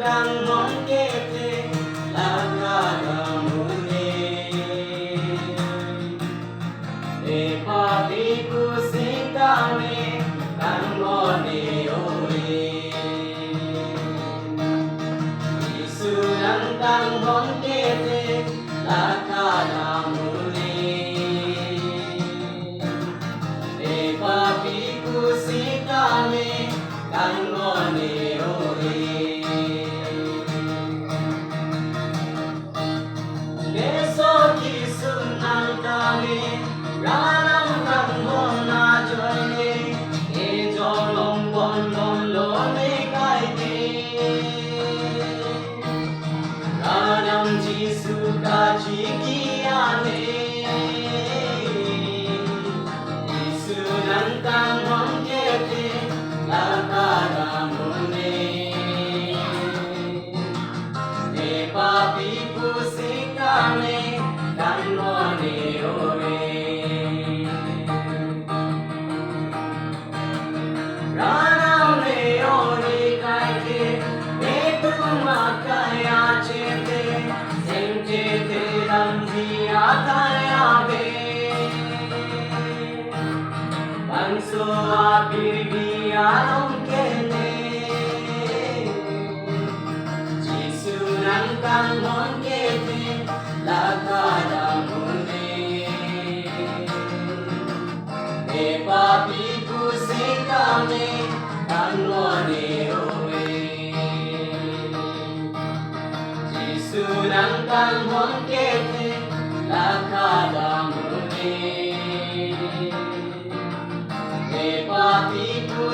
kang mongkete lakagamune e patiku singkame kang mone ore isunan kang mongkete lakagamune e patiku singkame kang mone ore Besok isunang kami Ranang kang mona joyne E jolong bon lon lone kaite Ranang jisu kaji kiane Isunang kang mongkete lakagamune E papiku sikame kang mone ore Ranau ne ore kaike e tumakaya chete Sente te ramji ataya be Bangso apirgi along kene Jisunan kang mongkete lakagamune e papiku sikame kang mone ore Jisunan kang mongkete lakagamune e patiku